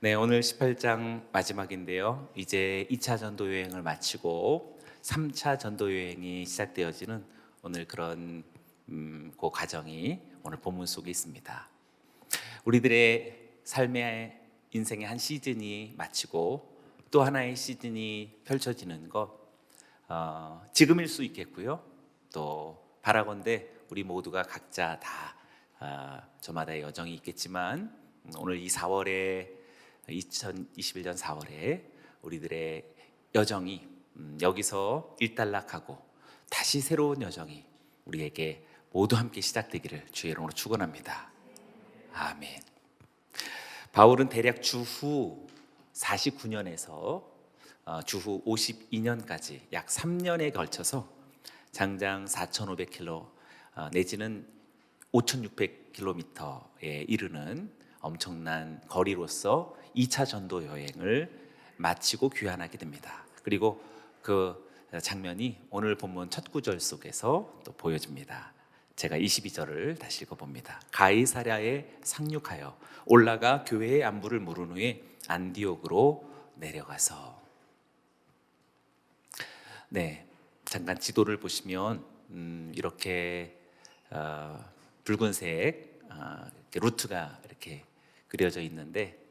네, 오늘 18장 마지막인데요. 이제 2차 전도 여행을 마치고 3차 전도 여행이 시작되어지는 오늘 그런 그 과정이 오늘 본문 속에 있습니다. 우리들의 삶의 인생의 한 시즌이 마치고 또 하나의 시즌이 펼쳐지는 것, 지금일 수 있겠고요. 또 바라건대 우리 모두가 각자 다 저마다의 여정이 있겠지만 오늘 이 4월에 2021년 4월에 우리들의 여정이 여기서 일단락하고 다시 새로운 여정이 우리에게 모두 함께 시작되기를 주의 이름으로 축원합니다. 아멘. 바울은 대략 주후 49년에서 주후 52년까지 약 3년에 걸쳐서 장장 4,500km 내지는 5,600km에 이르는 엄청난 거리로서 2차 전도 여행을 마치고 귀환하게 됩니다. 그리고 그 장면이 오늘 본문 첫 구절 속에서 또 보여집니다. 제가 22절을 다시 읽어봅니다. 가이사랴에 상륙하여 올라가 교회의 안부를 물은 후에 안디옥으로 내려가서. 네, 잠깐 지도를 보시면 이렇게 붉은색 이렇게 루트가 이렇게 그려져 있는데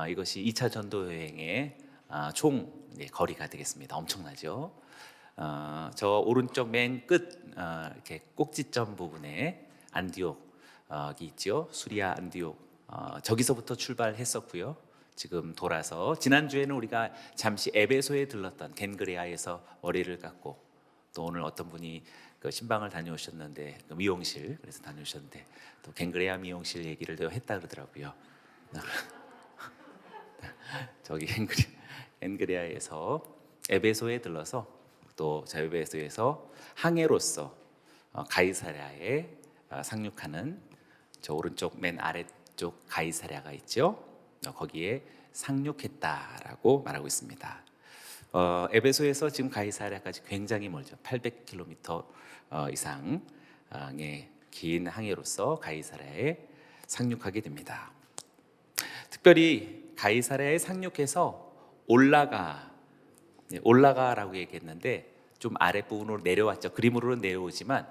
이것이 2차 전도 여행의 총 거리가 되겠습니다. 엄청나죠? 저 오른쪽 맨 끝 이렇게 꼭지점 부분에 안디옥이 있죠. 수리아 안디옥. 저기서부터 출발했었고요. 지금 돌아서 지난주에는 우리가 잠시 에베소에 들렀던 겐그레아에서 머리를 깎고 또 오늘 어떤 분이 그 신방을 다녀오셨는데 그 미용실 그래서 다녀오셨는데 또 겐그레아 미용실 얘기를 또 했다 그러더라고요. 저기 겐그레아에서 에베소에 들러서 또 저 에베소에서 항해로서 가이사랴에 상륙하는 저 오른쪽 맨 아래쪽 가이사랴가 있죠. 거기에 상륙했다라고 말하고 있습니다. 에베소에서 지금 가이사랴까지 굉장히 멀죠. 800km 이상의 긴 항해로서 가이사랴에 상륙하게 됩니다. 특별히 가이사랴에 상륙해서 올라가라고 얘기했는데 좀 아랫부분으로 내려왔죠. 그림으로는 내려오지만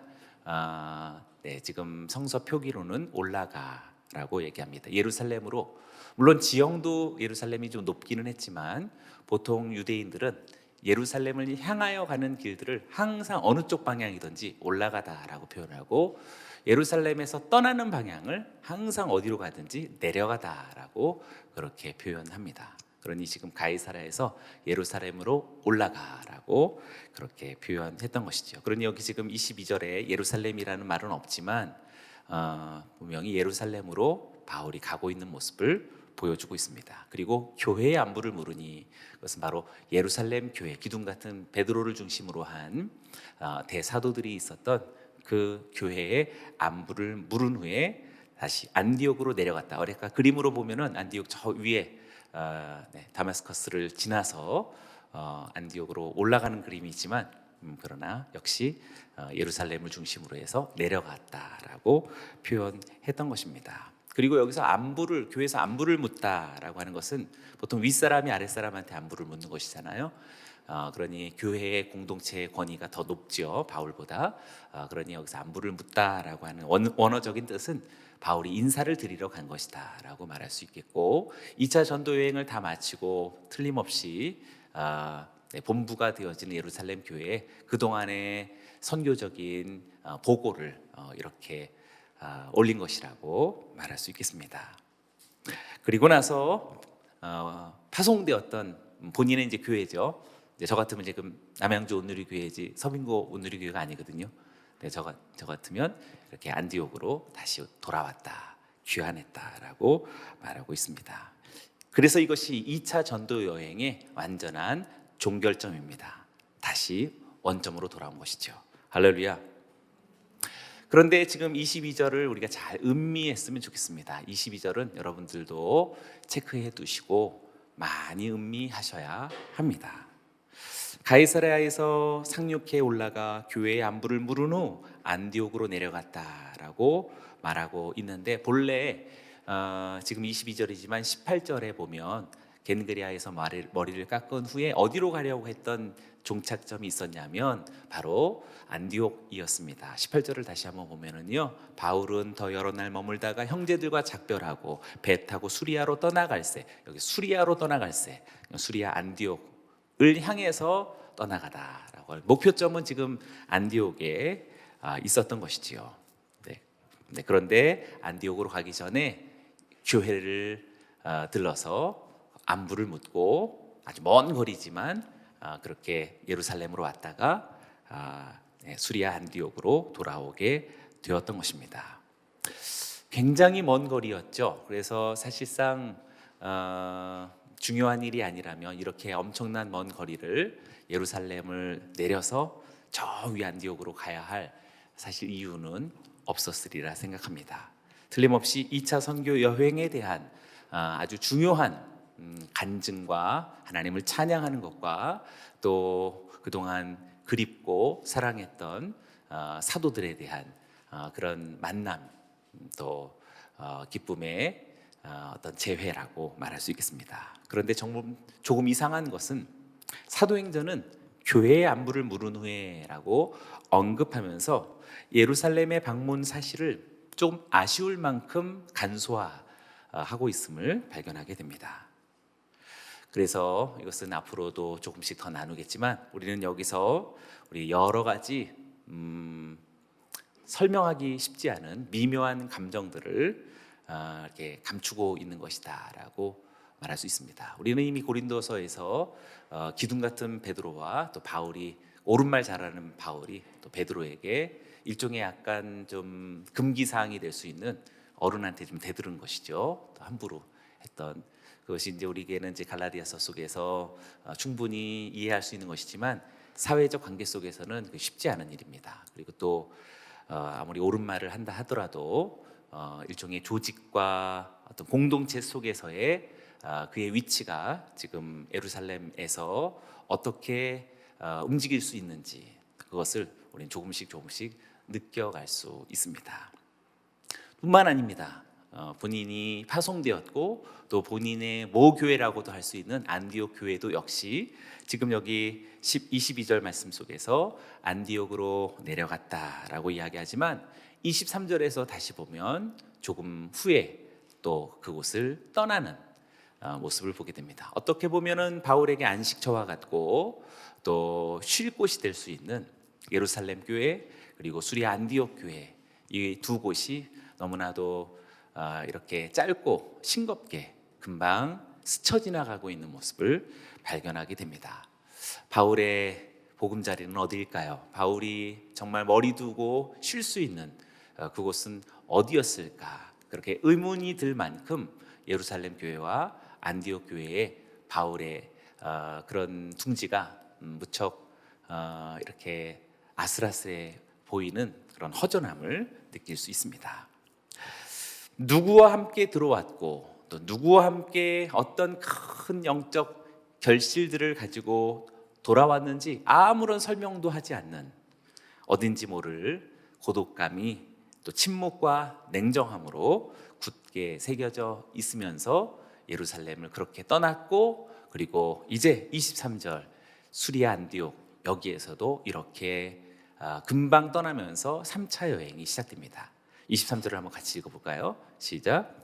지금 성서 표기로는 올라가라고 얘기합니다. 예루살렘으로, 물론 지형도 예루살렘이 좀 높기는 했지만 보통 유대인들은 예루살렘을 향하여 가는 길들을 항상 어느 쪽 방향이든지 올라가다라고 표현하고 예루살렘에서 떠나는 방향을 항상 어디로 가든지 내려가다라고 그렇게 표현합니다. 그러니 지금 가이사랴에서 예루살렘으로 올라가라고 그렇게 표현했던 것이죠. 그러니 여기 지금 22절에 예루살렘이라는 말은 없지만 분명히 예루살렘으로 바울이 가고 있는 모습을 보여주고 있습니다. 그리고 교회의 안부를 물으니 그것은 바로 예루살렘 교회, 기둥 같은 베드로를 중심으로 한 대사도들이 있었던 그 교회의 안부를 물은 후에 다시 안디옥으로 내려갔다. 그러니까 그림으로 보면은 안디옥 저 위에 다마스커스를 지나서 안디옥으로 올라가는 그림이 있지만 그러나 역시 예루살렘을 중심으로 해서 내려갔다라고 표현했던 것입니다. 그리고 여기서 교회에서 안부를 묻다라고 하는 것은 보통 윗사람이 아랫사람한테 안부를 묻는 것이잖아요. 그러니 교회의 공동체의 권위가 더 높죠, 바울보다. 그러니 여기서 안부를 묻다라고 하는 원어적인 뜻은 바울이 인사를 드리러 간 것이다라고 말할 수 있겠고, 2차 전도 여행을 다 마치고 틀림없이 본부가 되어지는 예루살렘 교회에 그동안의 선교적인 보고를 이렇게 올린 것이라고 말할 수 있겠습니다. 그리고 나서 파송되었던 본인의 이제 교회죠. 저 같으면 지금 남양주 온누리교회지 서빙고 온누리교회가 아니거든요. 저 같으면 이렇게 안디옥으로 다시 돌아왔다, 귀환했다라고 말하고 있습니다. 그래서 이것이 2차 전도 여행의 완전한 종결점입니다. 다시 원점으로 돌아온 것이죠. 할렐루야. 그런데 지금 22절을 우리가 잘 음미했으면 좋겠습니다. 22절은 여러분들도 체크해 두시고 많이 음미하셔야 합니다. 가이사랴에서 상륙해 올라가 교회의 안부를 물은 후 안디옥으로 내려갔다라고 말하고 있는데, 본래 지금 22절이지만 18절에 보면 겐그리아에서 머리를 깎은 후에 어디로 가려고 했던 종착점이 있었냐면 바로 안디옥이었습니다. 18절을 다시 한번 보면은요, 바울은 더 여러 날 머물다가 형제들과 작별하고 배 타고 수리아로 떠나갈새, 여기 수리아로 떠나갈새, 수리아 안디옥을 향해서 떠나가다라고. 목표점은 지금 안디옥에 있었던 것이지요. 네, 그런데 안디옥으로 가기 전에 교회를 들러서 안부를 묻고 아주 먼 거리지만 그렇게 예루살렘으로 왔다가 수리아 안디옥으로 돌아오게 되었던 것입니다. 굉장히 먼 거리였죠. 그래서 사실상 중요한 일이 아니라면 이렇게 엄청난 먼 거리를 예루살렘을 내려서 저 위 안디옥으로 가야 할 사실 이유는 없었으리라 생각합니다. 틀림없이 2차 선교 여행에 대한 아주 중요한 간증과 하나님을 찬양하는 것과 또 그동안 그립고 사랑했던 사도들에 대한 그런 만남, 또 기쁨의 어떤 재회라고 말할 수 있겠습니다. 그런데 조금 이상한 것은 사도행전은 교회의 안부를 물은 후에라고 언급하면서 예루살렘의 방문 사실을 좀 아쉬울 만큼 간소화하고 있음을 발견하게 됩니다. 그래서 이것은 앞으로도 조금씩 더 나누겠지만 우리는 여기서 우리 여러 가지 설명하기 쉽지 않은 미묘한 감정들을 이렇게 감추고 있는 것이다라고 말할 수 있습니다. 우리는 이미 고린도서에서 기둥 같은 베드로와 또 바울이 옳은 말 잘하는 바울이 또 베드로에게 일종의 약간 좀 금기 사항이 될 수 있는 어른한테 좀 대들은 것이죠. 또 함부로 했던 그것이 이제 우리에게는 이제 갈라디아서 속에서 충분히 이해할 수 있는 것이지만 사회적 관계 속에서는 쉽지 않은 일입니다. 그리고 또 아무리 옳은 말을 한다 하더라도 일종의 조직과 어떤 공동체 속에서의 그의 위치가 지금 예루살렘에서 어떻게 움직일 수 있는지 그것을 우리는 조금씩 느껴갈 수 있습니다. 뿐만 아닙니다. 본인이 파송되었고 또 본인의 모교회라고도 할 수 있는 안디옥 교회도 역시 지금 여기 22절 말씀 속에서 안디옥으로 내려갔다라고 이야기하지만 23절에서 다시 보면 조금 후에 또 그곳을 떠나는 모습을 보게 됩니다. 어떻게 보면은 바울에게 안식처와 같고 또 쉴 곳이 될 수 있는 예루살렘 교회 그리고 수리아 안디옥 교회 이 두 곳이 너무나도 이렇게 짧고 싱겁게 금방 스쳐 지나가고 있는 모습을 발견하게 됩니다. 바울의 보금자리는 어디일까요? 바울이 정말 머리 두고 쉴 수 있는 그곳은 어디였을까? 그렇게 의문이 들 만큼 예루살렘 교회와 안디옥 교회의 바울의 그런 둥지가 무척 이렇게 아슬아슬해 보이는 그런 허전함을 느낄 수 있습니다. 누구와 함께 들어왔고 또 누구와 함께 어떤 큰 영적 결실들을 가지고 돌아왔는지 아무런 설명도 하지 않는 어딘지 모를 고독감이 또 침묵과 냉정함으로 굳게 새겨져 있으면서 예루살렘을 그렇게 떠났고 그리고 이제 23절 수리아 안디옥 여기에서도 이렇게 금방 떠나면서 3차 여행이 시작됩니다. 23절을 한번 같이 읽어볼까요? 시작.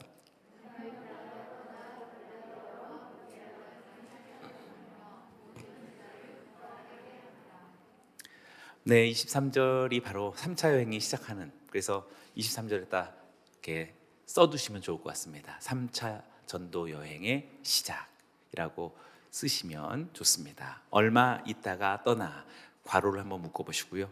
네, 23절이 바로 3차 여행이 시작하는 그래서 23절에다 이렇게 써두시면 좋을 것 같습니다. 3차 전도 여행의 시작이라고 쓰시면 좋습니다. 얼마 있다가 떠나 괄호를 한번 묶어보시고요.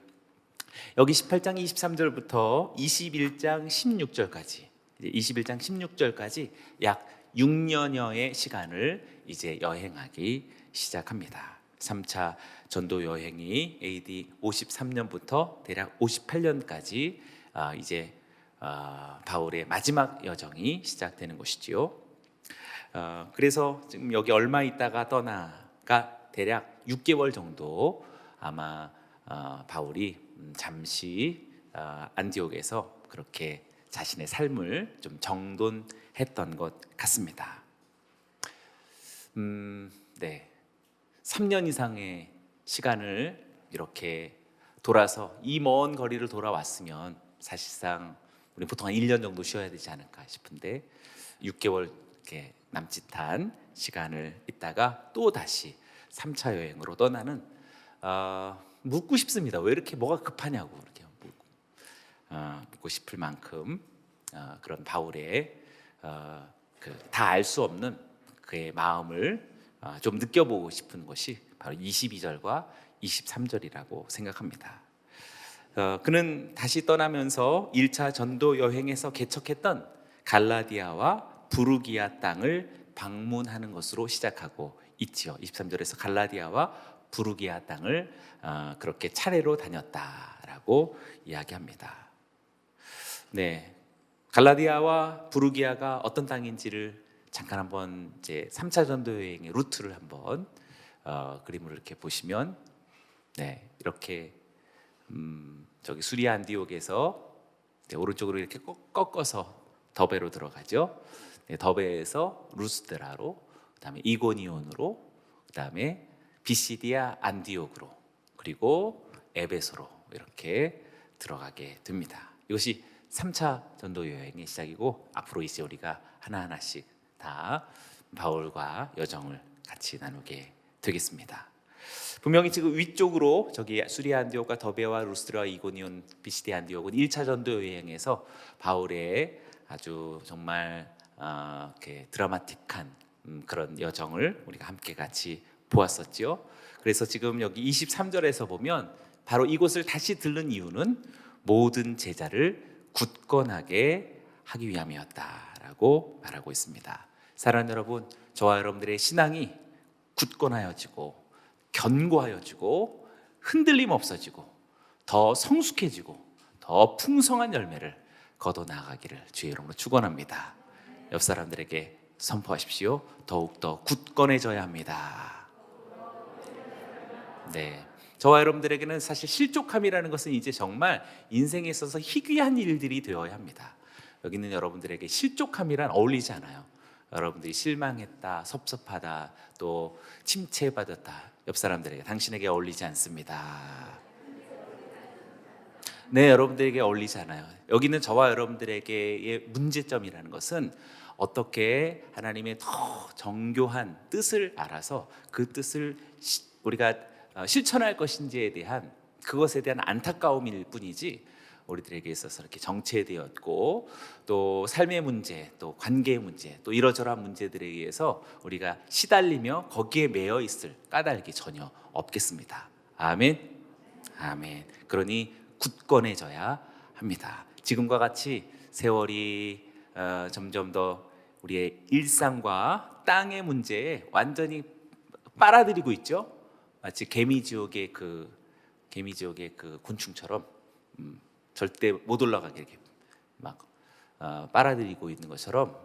여기 18장 23절부터 21장 16절까지 21장 16절까지 약 6년여의 시간을 이제 여행하기 시작합니다. 3차 전도 여행이 AD 53년부터 대략 58년까지 이제 바울의 마지막 여정이 시작되는 것이지요. 그래서 지금 여기 얼마 있다가 떠나가 대략 6개월 정도 아마 바울이 잠시 안디옥에서 그렇게 자신의 삶을 좀 정돈했던 것 같습니다. 네, 3년 이상의 시간을 이렇게 돌아서 이 먼 거리를 돌아왔으면 사실상 우리 보통 한 1년 정도 쉬어야 되지 않을까 싶은데 6개월 이렇게 남짓한 시간을 있다가 또 다시 3차 여행으로 떠나는 묻고 싶습니다. 왜 이렇게 뭐가 급하냐고 이렇게 묻고 싶을 만큼 그런 바울의 다 알 수 없는 그의 마음을 좀 느껴보고 싶은 것이 바로 22절과 23절이라고 생각합니다. 그는 다시 떠나면서 1차 전도 여행에서 개척했던 갈라디아와 부르기아 땅을 방문하는 것으로 시작하고 있지요. 23절에서 갈라디아와 부르기아 땅을 그렇게 차례로 다녔다라고 이야기합니다. 네, 갈라디아와 부르기아가 어떤 땅인지를 잠깐 한번 이제 3차 전도 여행의 루트를 한번 그림을 이렇게 보시면 네, 이렇게 저기 수리아 안디옥에서 오른쪽으로 이렇게 꺾어서 더베로 들어가죠. 네, 더베에서 루스드라로, 그다음에 이고니온으로, 그다음에 비시디아 안디옥으로, 그리고 에베소로 이렇게 들어가게 됩니다. 이것이 3차 전도 여행의 시작이고 앞으로 이제 우리가 하나하나씩 다 바울과 여정을 같이 나누게 되겠습니다. 분명히 지금 위쪽으로 저기 수리아 안디옥과 더베와 루스드라, 이고니온, 비시디아 안디옥은 1차 전도 여행에서 바울의 아주 정말 이렇게 드라마틱한 그런 여정을 우리가 함께 같이 보았었죠. 그래서 지금 여기 23절에서 보면 바로 이곳을 다시 들른 이유는 모든 제자를 굳건하게 하기 위함이었다라고 말하고 있습니다. 사랑하는 여러분, 저와 여러분들의 신앙이 굳건하여지고 견고하여지고 흔들림 없어지고 더 성숙해지고 더 풍성한 열매를 거둬 나가기를 주의 이름으로 축원합니다. 옆 사람들에게 선포하십시오. 더욱더 굳건해져야 합니다. 네, 저와 여러분들에게는 사실 실족함이라는 것은 이제 정말 인생에 있어서 희귀한 일들이 되어야 합니다. 여기 있는 여러분들에게 실족함이란 어울리지 않아요. 여러분들이 실망했다, 섭섭하다, 또 침체받았다, 옆 사람들에게 당신에게 어울리지 않습니다. 네, 여러분들에게 어울리지 않아요. 여기는 저와 여러분들에게의 문제점이라는 것은 어떻게 하나님의 더 정교한 뜻을 알아서 그 뜻을 우리가 실천할 것인지에 대한 그것에 대한 안타까움일 뿐이지, 우리들에게 있어서 이렇게 정체되었고 또 삶의 문제, 또 관계의 문제, 또 이러저러한 문제들에 의해서 우리가 시달리며 거기에 매여 있을 까닭이 전혀 없겠습니다. 아멘. 아멘. 그러니 굳건해져야 합니다. 지금과 같이 세월이 점점 더 우리의 일상과 땅의 문제에 완전히 빨아들이고 있죠. 마치 개미지옥의 그 곤충처럼 절대 못 올라가게 이렇게 막 빨아들이고 있는 것처럼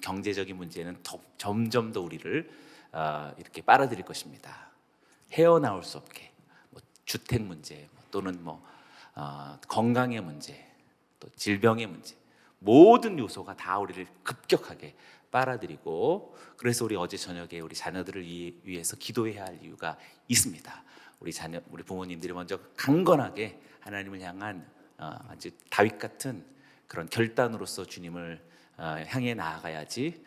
경제적인 문제는 점점 더 우리를 이렇게 빨아들일 것입니다. 헤어나올 수 없게 주택 문제 또는 건강의 문제, 또 질병의 문제, 모든 요소가 다 우리를 급격하게 빨아들이고, 그래서 우리 어제 저녁에 우리 자녀들을 위해서 기도해야 할 이유가 있습니다. 우리 부모님들이 먼저 강건하게 하나님을 향한 아주 다윗 같은 그런 결단으로서 주님을 향해 나아가야지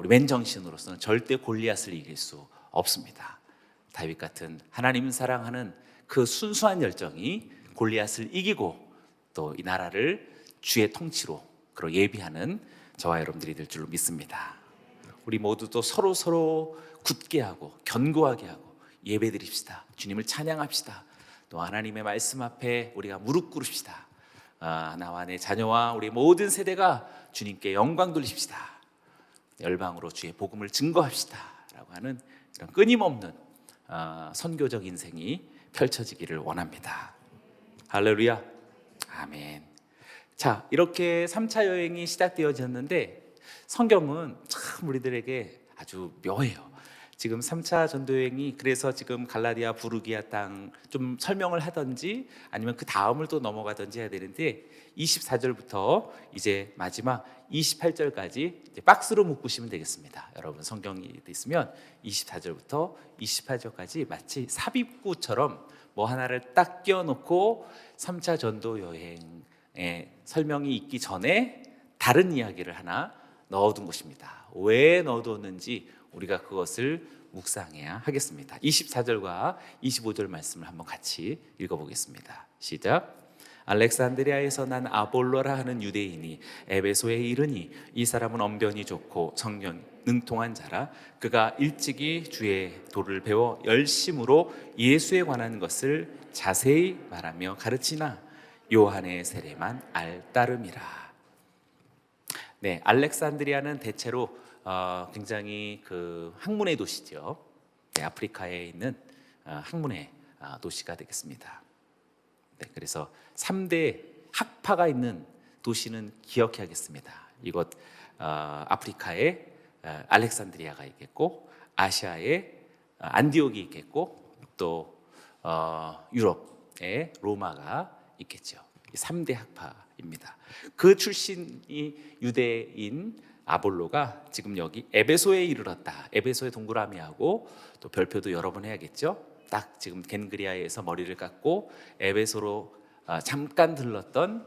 우리 맨정신으로서는 절대 골리앗을 이길 수 없습니다. 다윗 같은 하나님을 사랑하는 그 순수한 열정이 골리앗을 이기고 또 이 나라를 주의 통치로 예비하는 저와 여러분들이 될 줄로 믿습니다. 우리 모두도 서로 굳게 하고 견고하게 하고 예배드립시다. 주님을 찬양합시다. 또 하나님의 말씀 앞에 우리가 무릎 꿇읍시다. 나와 내 자녀와 우리 모든 세대가 주님께 영광 돌리십시다. 열방으로 주의 복음을 증거합시다 라고 하는 이런 끊임없는 선교적 인생이 펼쳐지기를 원합니다. 할렐루야. 아멘. 자, 이렇게 3차 여행이 시작되어졌는데 성경은 참 우리들에게 아주 묘해요. 지금 3차 전도 여행이 그래서 지금 갈라디아 부르기아 땅 좀 설명을 하든지 아니면 그 다음을 또 넘어가든지 해야 되는데 24절부터 이제 마지막 28절까지 이제 박스로 묶으시면 되겠습니다. 여러분 성경이 있으면 24절부터 28절까지 마치 삽입구처럼 뭐 하나를 딱 끼워놓고 3차 전도 여행의 설명이 있기 전에 다른 이야기를 하나 넣어둔 것입니다. 왜 넣어뒀는지 우리가 그것을 묵상해야 하겠습니다. 24절과 25절 말씀을 한번 같이 읽어보겠습니다. 시작. 알렉산드리아에서 난 아볼로라 하는 유대인이 에베소에 이르니 이 사람은 언변이 좋고 성령 능통한 자라. 그가 일찍이 주의 도를 배워 열심으로 예수에 관한 것을 자세히 말하며 가르치나 요한의 세례만 알따름이라. 네, 알렉산드리아는 대체로 굉장히 그 학문의 도시죠. 네, 아프리카에 있는 학문의 도시가 되겠습니다. 네, 그래서 3대 학파가 있는 도시는 기억해야겠습니다. 이곳 아프리카에 알렉산드리아가 있겠고, 아시아에 안디옥이 있겠고, 또 유럽에 로마가 있겠죠. 3대 학파입니다. 그 출신이 유대인 아볼로가 지금 여기 에베소에 이르렀다. 에베소에 동그라미하고 또 별표도 여러 번 해야겠죠. 딱 지금 겐그리아에서 머리를 깎고 에베소로 잠깐 들렀던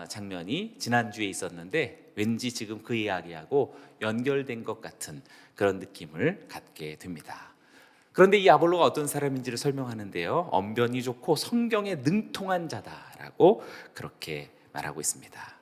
장면이 지난주에 있었는데 왠지 지금 그 이야기하고 연결된 것 같은 그런 느낌을 갖게 됩니다. 그런데 이 아볼로가 어떤 사람인지를 설명하는데요, 언변이 좋고 성경에 능통한 자다라고 그렇게 말하고 있습니다.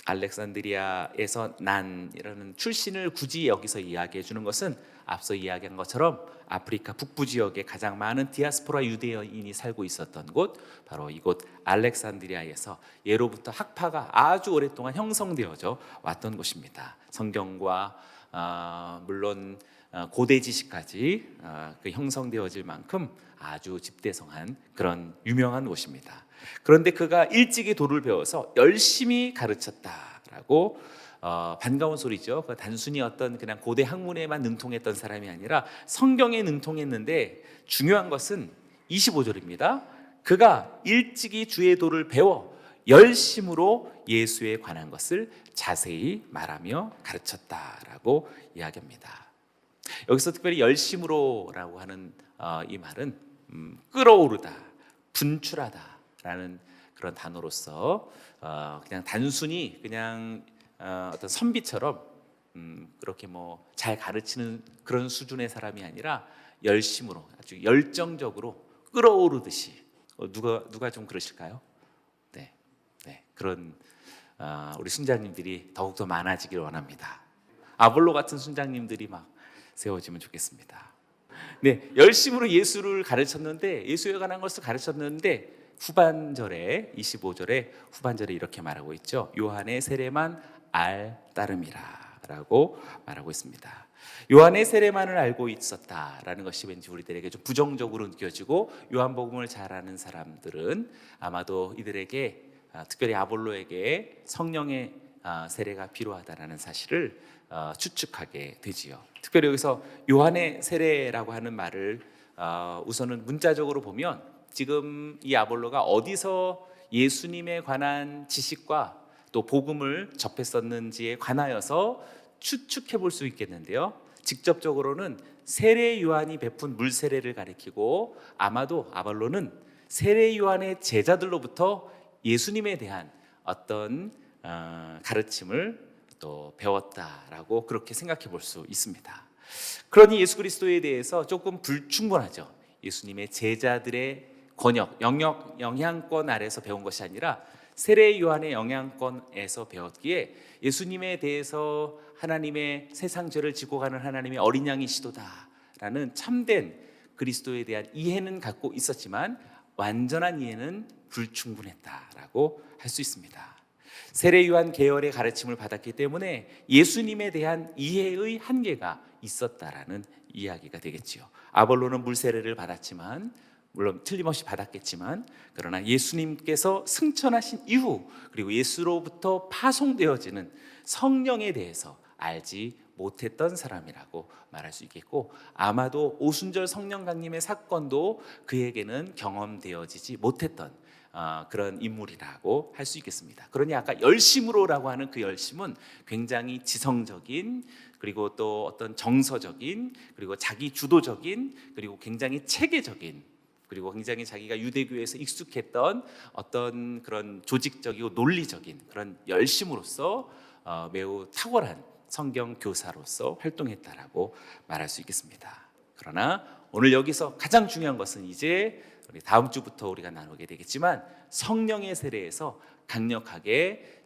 알렉산드리아에서 난이라는 출신을 굳이 여기서 이야기해 주는 것은 앞서 이야기한 것처럼 아프리카 북부 지역에 가장 많은 디아스포라 유대인이 살고 있었던 곳, 바로 이곳 알렉산드리아에서 예로부터 학파가 아주 오랫동안 형성되어져 왔던 곳입니다. 성경과 물론 고대 지식까지 그 형성되어질 만큼 아주 집대성한 그런 유명한 곳입니다. 그런데 그가 일찍이 도를 배워서 열심히 가르쳤다라고 반가운 소리죠. 단순히 어떤 그냥 고대 학문에만 능통했던 사람이 아니라 성경에 능통했는데 중요한 것은 25절입니다. 그가 일찍이 주의 도를 배워 열심으로 예수에 관한 것을 자세히 말하며 가르쳤다라고 이야기합니다. 여기서 특별히 열심으로라고 하는 이 말은 끓어오르다, 분출하다라는 그런 단어로서 그냥 단순히 그냥 어떤 선비처럼 그렇게 뭐 잘 가르치는 그런 수준의 사람이 아니라 열심으로 아주 열정적으로 끓어오르듯이 누가 좀 그러실까요? 네, 그런 우리 순장님들이 더욱더 많아지길 원합니다. 아볼로 같은 순장님들이 막 세워지면 좋겠습니다. 네, 열심으로 예수를 가르쳤는데 예수에 관한 것을 가르쳤는데 후반절에 25절에 후반절에 이렇게 말하고 있죠. 요한의 세례만 알따름이라라고 말하고 있습니다. 요한의 세례만을 알고 있었다라는 것이 왠지 우리들에게 좀 부정적으로 느껴지고 요한복음을 잘 아는 사람들은 아마도 이들에게 특별히 아볼로에게 성령의 세례가 필요하다라는 사실을 추측하게 되지요. 특별히 여기서 요한의 세례라고 하는 말을 우선은 문자적으로 보면 지금 이 아볼로가 어디서 예수님에 관한 지식과 또 복음을 접했었는지에 관하여서 추측해 볼 수 있겠는데요, 직접적으로는 세례 요한이 베푼 물 세례를 가리키고 아마도 아볼로는 세례 요한의 제자들로부터 예수님에 대한 어떤 가르침을 또 배웠다라고 그렇게 생각해 볼 수 있습니다. 그러니 예수 그리스도에 대해서 조금 불충분하죠. 예수님의 제자들의 권역, 영향권 아래서 배운 것이 아니라 세례 요한의 영향권에서 배웠기에 예수님에 대해서 하나님의 세상 죄를 지고 가는 하나님의 어린 양이시도다라는 참된 그리스도에 대한 이해는 갖고 있었지만 완전한 이해는 불충분했다라고 할 수 있습니다. 세례 요한 계열의 가르침을 받았기 때문에 예수님에 대한 이해의 한계가 있었다라는 이야기가 되겠지요. 아볼로는 물 세례를 받았지만 물론 틀림없이 받았겠지만 그러나 예수님께서 승천하신 이후 그리고 예수로부터 파송되어지는 성령에 대해서 알지 못했던 사람이라고 말할 수 있겠고, 아마도 오순절 성령 강림의 사건도 그에게는 경험되어지지 못했던 그런 인물이라고 할 수 있겠습니다. 그러니 아까 열심으로라고 하는 그 열심은 굉장히 지성적인, 그리고 또 어떤 정서적인, 그리고 자기 주도적인, 그리고 굉장히 체계적인, 그리고 굉장히 자기가 유대교에서 익숙했던 어떤 그런 조직적이고 논리적인 그런 열심으로서 매우 탁월한 성경 교사로서 활동했다라고 말할 수 있겠습니다. 그러나 오늘 여기서 가장 중요한 것은 이제 우리 다음 주부터 우리가 나누게 되겠지만, 성령의 세례에서 강력하게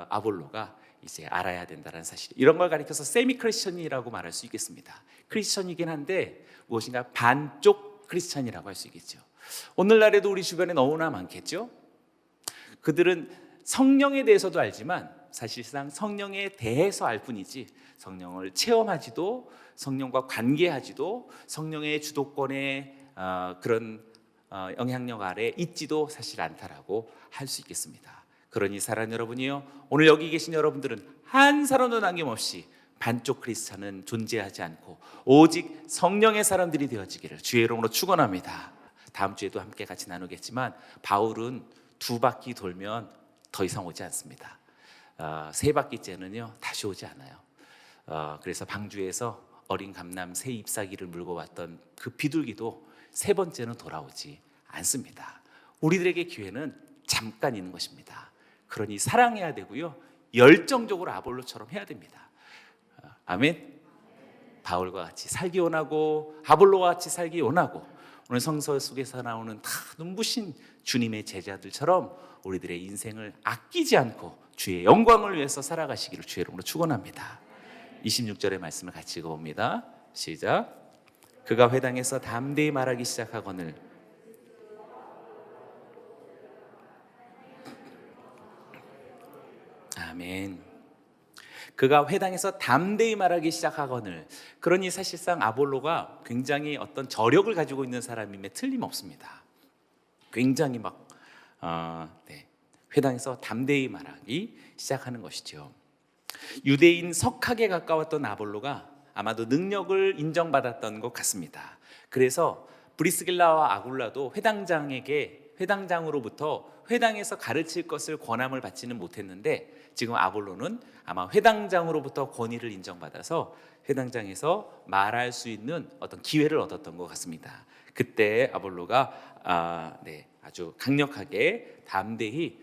아볼로가 이제 알아야 된다는 사실, 이런 걸 가리켜서 세미 크리스천이라고 말할 수 있겠습니다. 크리스천이긴 한데 무엇인가 반쪽 크리스천이라고 할 수 있겠죠. 오늘날에도 우리 주변에 너무나 많겠죠. 그들은 성령에 대해서도 알지만 사실상 성령에 대해서 알 뿐이지 성령을 체험하지도, 성령과 관계하지도, 성령의 주도권에 그런 영향력 아래 있지도 사실 않다라고 할 수 있겠습니다. 그러니 사랑하는 여러분이요, 오늘 여기 계신 여러분들은 한 사람도 남김없이 반쪽 크리스찬은 존재하지 않고 오직 성령의 사람들이 되어지기를 주의 이름으로 축원합니다. 다음 주에도 함께 같이 나누겠지만, 바울은 2바퀴 돌면 더 이상 오지 않습니다. 3바퀴째는요 다시 오지 않아요. 그래서 방주에서 어린 감람 새 잎사귀를 물고 왔던 그 비둘기도 3번째는 돌아오지 않습니다. 우리들에게 기회는 잠깐 있는 것입니다. 그러니 사랑해야 되고요, 열정적으로 아볼로처럼 해야 됩니다. 아멘. 바울과 같이 살기 원하고 아볼로와 같이 살기 원하고, 오늘 성서 속에서 나오는 다 눈부신 주님의 제자들처럼 우리들의 인생을 아끼지 않고 주의 영광을 위해서 살아가시기를 주의 이름으로 축원합니다. 26절의 말씀을 같이 읽어봅니다. 시작. 그가 회당에서 담대히 말하기 시작하거늘 아멘. 그가 회당에서 담대히 말하기 시작하거늘, 그러니 사실상 아볼로가 굉장히 어떤 저력을 가지고 있는 사람임에 틀림없습니다. 굉장히 회당에서 담대히 말하기 시작하는 것이죠. 유대인 석학에 가까웠던 아볼로가 아마도 능력을 인정받았던 것 같습니다. 그래서 브리스길라와 아굴라도 회당장으로부터 회당에서 가르칠 것을 권함을 받지는 못했는데, 지금 아볼로는 아마 회당장으로부터 권위를 인정받아서 회당장에서 말할 수 있는 어떤 기회를 얻었던 것 같습니다. 그때 아볼로가 아주 강력하게 담대히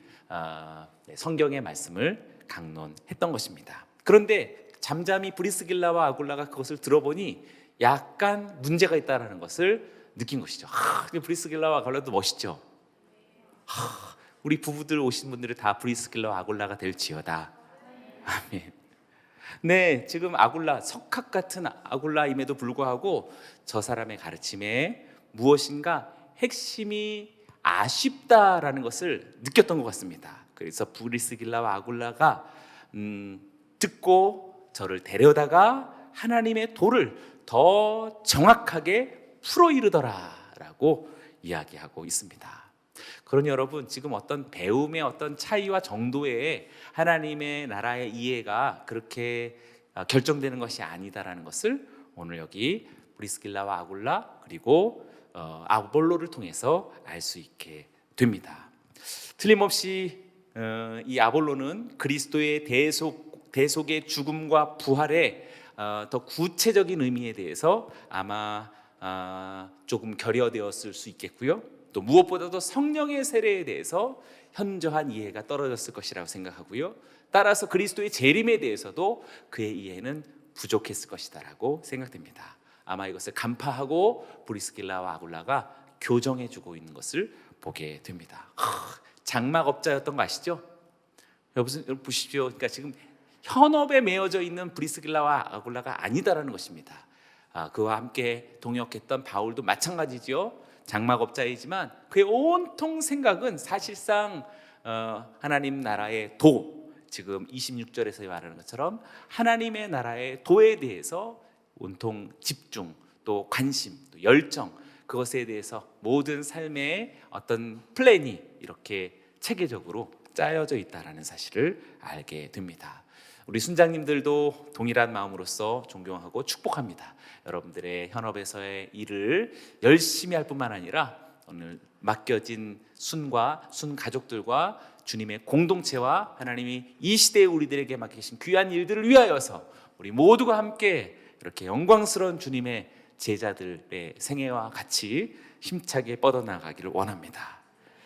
성경의 말씀을 강론했던 것입니다. 그런데 잠잠히 브리스길라와 아굴라가 그것을 들어보니 약간 문제가 있다는 것을 느낀 것이죠. 브리스길라와 아굴라도 멋있죠. 우리 부부들 오신 분들이 다 브리스길라와 아굴라가 될지어다. 아멘. 네, 지금 아굴라, 석학 같은 아굴라임에도 불구하고 저 사람의 가르침에 무엇인가 핵심이 아쉽다라는 것을 느꼈던 것 같습니다. 그래서 브리스길라와 아굴라가 듣고 저를 데려다가 하나님의 도를 더 정확하게 풀어 이르더라라고 이야기하고 있습니다. 그러니 여러분, 지금 어떤 배움의 어떤 차이와 정도의 하나님의 나라의 이해가 그렇게 결정되는 것이 아니다라는 것을 오늘 여기 브리스길라와 아굴라 그리고 아볼로를 통해서 알 수 있게 됩니다. 틀림없이 이 아볼로는 그리스도의 대속의 죽음과 부활의 더 구체적인 의미에 대해서 아마 조금 결여되었을 수 있겠고요, 또 무엇보다도 성령의 세례에 대해서 현저한 이해가 떨어졌을 것이라고 생각하고요, 따라서 그리스도의 재림에 대해서도 그의 이해는 부족했을 것이다라고 생각됩니다. 아마 이것을 간파하고 브리스길라와 아굴라가 교정해주고 있는 것을 보게 됩니다. 장막업자였던 거 아시죠? 여러분 보십시오. 그러니까 지금 현업에 매어져 있는 브리스길라와 아굴라가 아니다라는 것입니다. 그와 함께 동역했던 바울도 마찬가지죠. 장막업자이지만 그의 온통 생각은 사실상 하나님 나라의 도, 지금 26절에서 말하는 것처럼 하나님의 나라의 도에 대해서 온통 집중, 또 관심, 또 열정, 그것에 대해서 모든 삶의 어떤 플랜이 이렇게 체계적으로 짜여져 있다라는 사실을 알게 됩니다. 우리 순장님들도 동일한 마음으로서 존경하고 축복합니다. 여러분들의 현업에서의 일을 열심히 할 뿐만 아니라 오늘 맡겨진 순과 순 가족들과 주님의 공동체와 하나님이 이 시대에 우리들에게 맡기신 귀한 일들을 위하여서 우리 모두가 함께 이렇게 영광스러운 주님의 제자들의 생애와 같이 힘차게 뻗어나가기를 원합니다.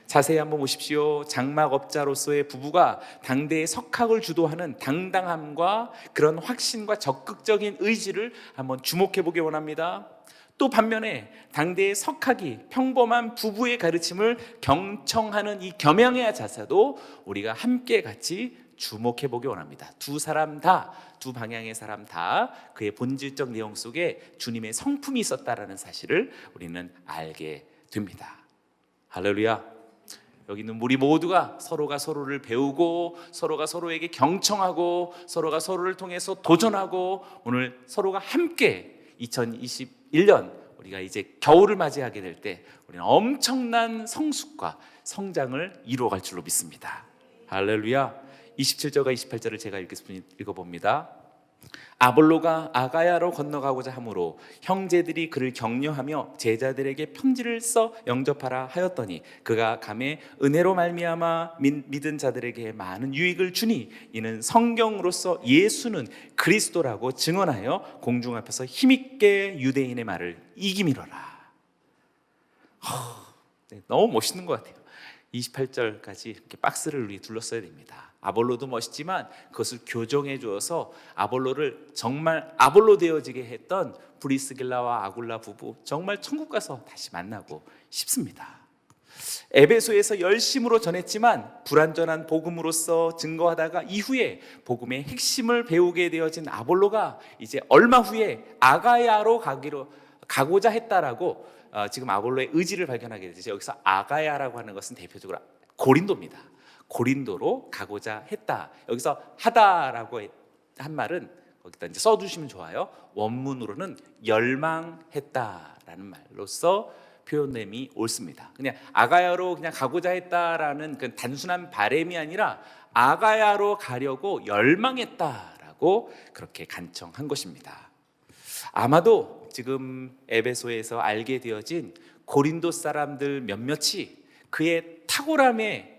자세히 한번 보십시오. 장막업자로서의 부부가 당대의 석학을 주도하는 당당함과 그런 확신과 적극적인 의지를 한번 주목해 보기 원합니다. 또 반면에 당대의 석학이 평범한 부부의 가르침을 경청하는 이 겸양의 자세도 우리가 함께 같이 주목해 보기 원합니다. 두 사람 다, 두 방향의 사람 다 그의 본질적 내용 속에 주님의 성품이 있었다라는 사실을 우리는 알게 됩니다. 할렐루야. 여기 있는 우리 모두가 서로가 서로를 배우고 서로가 서로에게 경청하고 서로가 서로를 통해서 도전하고 오늘 서로가 함께 2021년 우리가 이제 겨울을 맞이하게 될 때 우리는 엄청난 성숙과 성장을 이루어갈 줄로 믿습니다. 할렐루야. 27절과 28절을 제가 읽어봅니다. 아볼로가 아가야로 건너가고자 하므로 형제들이 그를 격려하며 제자들에게 편지를 써 영접하라 하였더니 그가 감에 은혜로 말미암아 믿은 자들에게 많은 유익을 주니 이는 성경으로서 예수는 그리스도라고 증언하여 공중 앞에서 힘있게 유대인의 말을 이기미로라. 너무 멋있는 것 같아요. 28절까지 이렇게 박스를 우리 둘러써야 됩니다. 아볼로도 멋있지만 그것을 교정해 주어서 아볼로를 정말 아볼로 되어지게 했던 브리스길라와 아굴라 부부 정말 천국 가서 다시 만나고 싶습니다. 에베소에서 열심으로 전했지만 불완전한 복음으로서 증거하다가 이후에 복음의 핵심을 배우게 되어진 아볼로가 이제 얼마 후에 아가야로 가고자 했다라고 지금 아볼로의 의지를 발견하게 되죠. 여기서 아가야라고 하는 것은 대표적으로 고린도입니다. 고린도로 가고자 했다. 여기서 하다라고 한 말은 거기다 이제 써두시면 좋아요. 원문으로는 열망했다라는 말로서 표현됨이 옳습니다. 그냥 아가야로 그냥 가고자 했다라는 그 단순한 바램이 아니라 아가야로 가려고 열망했다라고 그렇게 간청한 것입니다. 아마도 지금 에베소에서 알게 되어진 고린도 사람들 몇몇이 그의 탁월함에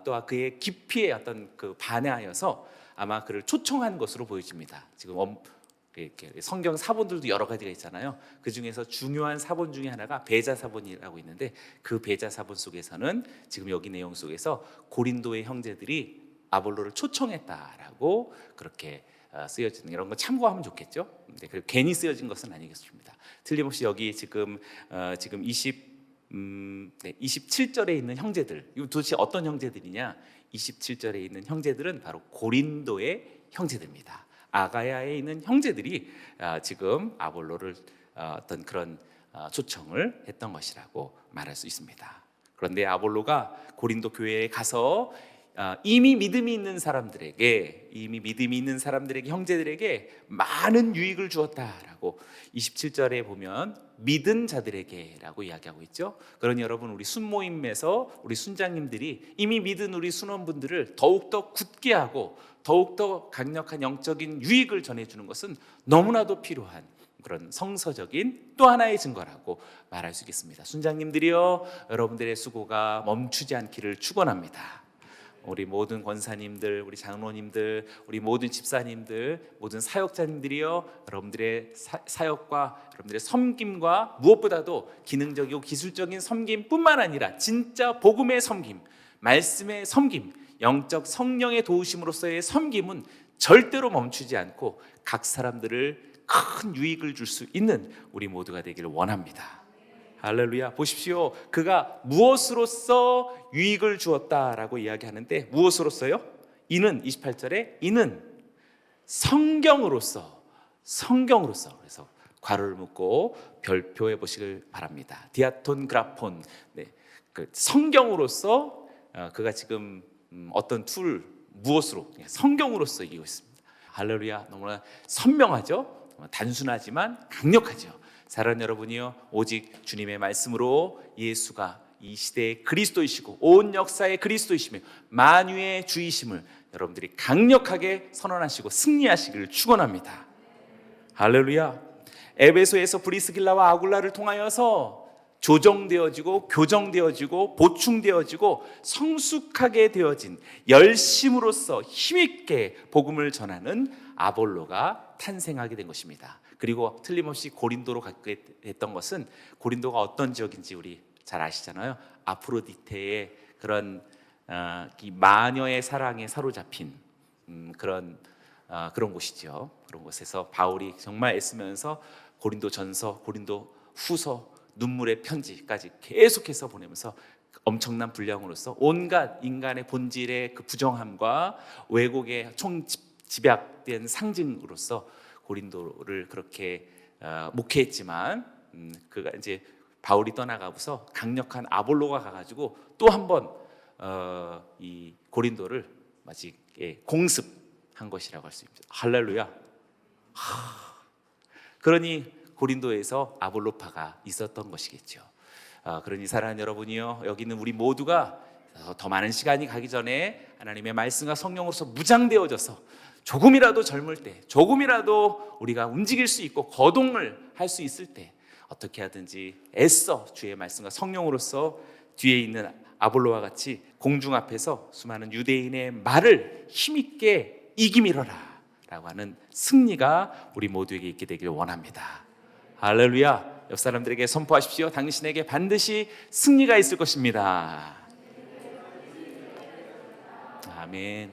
또한 그의 깊이에 어떤 그 반해하여서 아마 그를 초청한 것으로 보여집니다. 지금 이렇게 성경 사본들도 여러 가지가 있잖아요. 그 중에서 중요한 사본 중에 하나가 베자 사본이라고 있는데 그 베자 사본 속에서는 지금 여기 내용 속에서 고린도의 형제들이 아볼로를 초청했다라고 그렇게 쓰여지는 이런 거 참고하면 좋겠죠. 그리고 괜히 쓰여진 것은 아니겠습니다. 틀림없이 여기 지금 27절에 있는 형제들, 이거 도대체 어떤 형제들이냐? 27절에 있는 형제들은 바로 고린도의 형제들입니다. 아가야에 있는 형제들이 지금 아볼로를 어떤 그런 초청을 했던 것이라고 말할 수 있습니다. 그런데 아볼로가 고린도 교회에 가서 이미 믿음이 있는 사람들에게 형제들에게 많은 유익을 주었다라고 27절에 보면 믿은 자들에게라고 이야기하고 있죠. 그러니 여러분 우리 순모임에서 우리 순장님들이 이미 믿은 우리 순원분들을 더욱더 굳게 하고 더욱더 강력한 영적인 유익을 전해주는 것은 너무나도 필요한 그런 성서적인 또 하나의 증거라고 말할 수 있겠습니다. 순장님들이여 여러분들의 수고가 멈추지 않기를 축원합니다. 우리 모든 권사님들, 우리 장로님들, 우리 모든 집사님들, 모든 사역자님들이여 여러분들의 사역과 여러분들의 섬김과 무엇보다도 기능적이고 기술적인 섬김뿐만 아니라 진짜 복음의 섬김, 말씀의 섬김, 영적 성령의 도우심으로서의 섬김은 절대로 멈추지 않고 각 사람들을 큰 유익을 줄 수 있는 우리 모두가 되기를 원합니다. 할렐루야. 보십시오. 그가 무엇으로써 유익을 주었다라고 이야기하는데 무엇으로써요? 이는 28절에 이는 성경으로써 그래서 괄호를 묶고 별표해 보시길 바랍니다. 디아톤 그라폰. 그 성경으로서 그가 지금 어떤 무엇으로 성경으로써 이기고 있습니다. 할렐루야. 너무나 선명하죠. 단순하지만 강력하죠. 사랑하는 여러분이요, 오직 주님의 말씀으로 예수가 이 시대의 그리스도이시고 온 역사의 그리스도이시며 만유의 주이심을 여러분들이 강력하게 선언하시고 승리하시기를 축원합니다. 할렐루야. 에베소에서 브리스길라와 아굴라를 통하여서 조정되어지고 교정되어지고 보충되어지고 성숙하게 되어진 열심으로써 힘있게 복음을 전하는 아볼로가 탄생하게 된 것입니다. 그리고 틀림없이 고린도로 가게 됐던 것은, 고린도가 어떤 지역인지 우리 잘 아시잖아요. 아프로디테의 그런 이 마녀의 사랑에 사로잡힌 그런 곳이죠. 그런 곳에서 바울이 정말 애쓰면서 고린도전서, 고린도후서, 눈물의 편지까지 계속해서 보내면서 엄청난 분량으로서 온갖 인간의 본질의 그 부정함과 왜곡의 총집약된 상징으로서 고린도를 그렇게 목회했지만, 그가 이제 바울이 떠나가고서 강력한 아볼로가 가가지고 또 한 번 이 고린도를 마치 공습한 것이라고 할 수 있습니다. 할렐루야. 그러니 고린도에서 아볼로파가 있었던 것이겠죠. 그러니 사랑하는 여러분이요, 여기 있는 우리 모두가 더 많은 시간이 가기 전에 하나님의 말씀과 성령으로서 무장되어져서 조금이라도 젊을 때, 조금이라도 우리가 움직일 수 있고 거동을 할 수 있을 때 어떻게 하든지 애써 주의 말씀과 성령으로서 뒤에 있는 아볼로와 같이 공중 앞에서 수많은 유대인의 말을 힘있게 이기밀어라 라고 하는 승리가 우리 모두에게 있게 되길 원합니다. 할렐루야. 옆 사람들에게 선포하십시오. 당신에게 반드시 승리가 있을 것입니다. 아멘.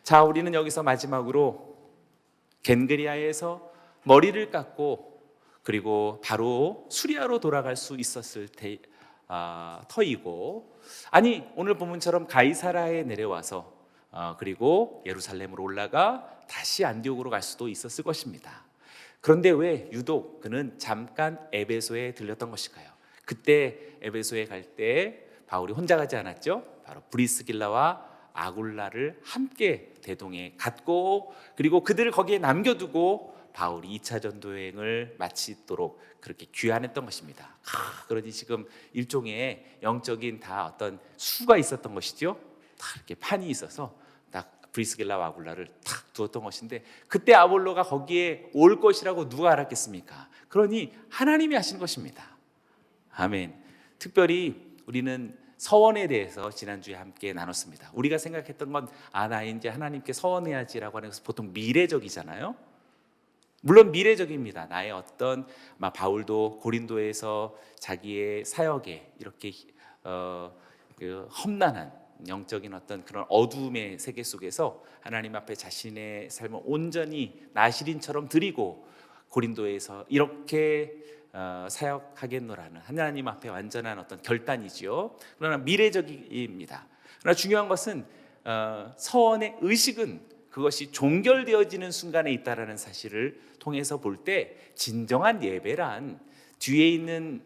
자, 우리는 여기서 마지막으로 겐그리아에서 머리를 깎고 그리고 바로 수리아로 돌아갈 수 있었을 터이고, 아니 오늘 본문처럼 가이사라에 내려와서 그리고 예루살렘으로 올라가 다시 안디옥으로 갈 수도 있었을 것입니다. 그런데 왜 유독 그는 잠깐 에베소에 들렸던 것일까요? 그때 에베소에 갈 때 바울이 혼자 가지 않았죠. 바로 브리스길라와 아굴라를 함께 대동에 갔고, 그리고 그들을 거기에 남겨두고 바울이 2차 전도 여행을 마치도록 그렇게 귀환했던 것입니다. 그러니 지금 일종의 영적인 다 어떤 수가 있었던 것이죠. 다 이렇게 판이 있어서 딱 브리스길라와 아굴라를 탁 두었던 것인데, 그때 아볼로가 거기에 올 것이라고 누가 알았겠습니까? 그러니 하나님이 하신 것입니다. 아멘. 특별히 우리는 서원에 대해서 지난주에 함께 나눴습니다. 우리가 생각했던 건 나 이제 하나님께 서원해야지라고 하는 것은 보통 미래적이잖아요. 물론 미래적입니다. 나의 어떤 바울도 고린도에서 자기의 사역에 이렇게 그 험난한 영적인 어떤 그런 어둠의 세계 속에서 하나님 앞에 자신의 삶을 온전히 나시린처럼 드리고 고린도에서 이렇게 사역하겠노라는 하나님 앞에 완전한 어떤 결단이지요. 그러나 미래적입니다. 그러나 중요한 것은 서원의 의식은 그것이 종결되어지는 순간에 있다라는 사실을 통해서 볼 때, 진정한 예배란 뒤에 있는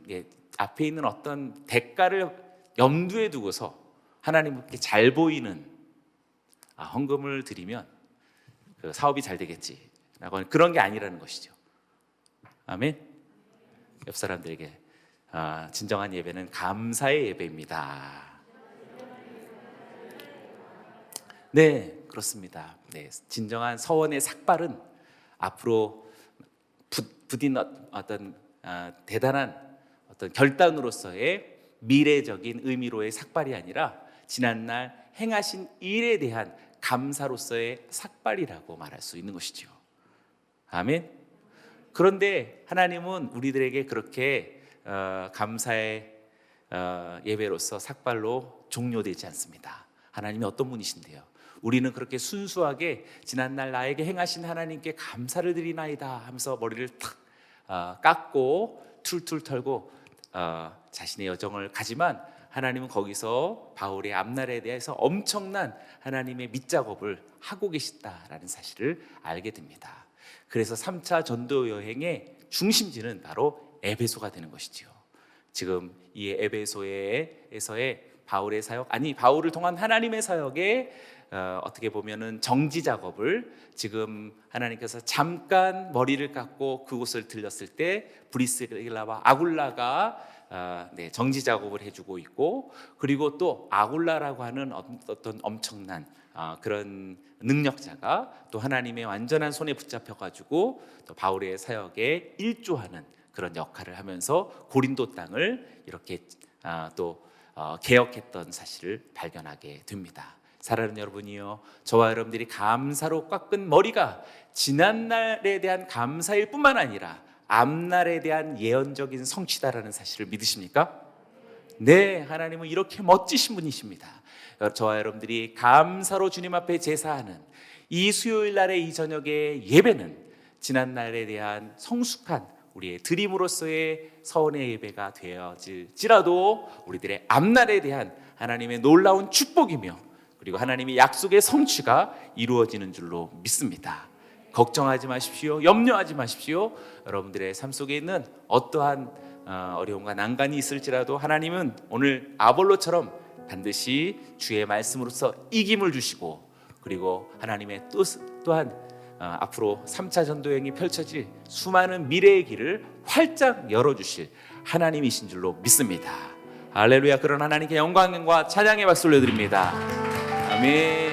앞에 있는 어떤 대가를 염두에 두고서 하나님께 잘 보이는 헌금을 드리면 그 사업이 잘 되겠지라고 하는 그런 게 아니라는 것이죠. 아멘. 옆 사람들에게 진정한 예배는 감사의 예배입니다. 네, 그렇습니다. 네, 진정한 서원의 삭발은 앞으로 부딘 어떤 대단한 어떤 결단으로서의 미래적인 의미로의 삭발이 아니라 지난날 행하신 일에 대한 감사로서의 삭발이라고 말할 수 있는 것이죠. 아멘. 그런데 하나님은 우리들에게 그렇게 감사의 예배로서 삭발로 종료되지 않습니다. 하나님이 어떤 분이신데요? 우리는 그렇게 순수하게 지난날 나에게 행하신 하나님께 감사를 드리나이다 하면서 머리를 탁 깎고 툴툴 털고 자신의 여정을 가지만, 하나님은 거기서 바울의 앞날에 대해서 엄청난 하나님의 밑작업을 하고 계시다라는 사실을 알게 됩니다. 그래서 3차 전도 여행의 중심지는 바로 에베소가 되는 것이지요. 지금 이 에베소에서의 바울의 사역, 아니 바울을 통한 하나님의 사역에 어떻게 보면은 정지 작업을 지금 하나님께서 잠깐 머리를 깎고 그곳을 들렸을 때 브리스길라와 아굴라가 정지 작업을 해주고 있고, 그리고 또 아굴라라고 하는 어떤 엄청난 그런 능력자가 또 하나님의 완전한 손에 붙잡혀 가지고 또 바울의 사역에 일조하는 그런 역할을 하면서 고린도 땅을 이렇게 개혁했던 사실을 발견하게 됩니다. 사랑하는 여러분이요, 저와 여러분들이 감사로 깎은 머리가 지난날에 대한 감사일 뿐만 아니라 앞날에 대한 예언적인 성취다라는 사실을 믿으십니까? 네, 하나님은 이렇게 멋지신 분이십니다. 저와 여러분들이 감사로 주님 앞에 제사하는 이 수요일 날의 이 저녁의 예배는 지난날에 대한 성숙한 우리의 드림으로서의 서원의 예배가 되어질지라도 우리들의 앞날에 대한 하나님의 놀라운 축복이며, 그리고 하나님의 약속의 성취가 이루어지는 줄로 믿습니다. 걱정하지 마십시오. 염려하지 마십시오. 여러분들의 삶 속에 있는 어떠한 어려움과 난관이 있을지라도 하나님은 오늘 아볼로처럼 반드시 주의 말씀으로서 이김을 주시고, 그리고 하나님의 또한 앞으로 3차 전도여행이 펼쳐질 수많은 미래의 길을 활짝 열어주실 하나님이신 줄로 믿습니다. 할렐루야. 그런 하나님께 영광과 찬양의 박수 올려드립니다. 아멘.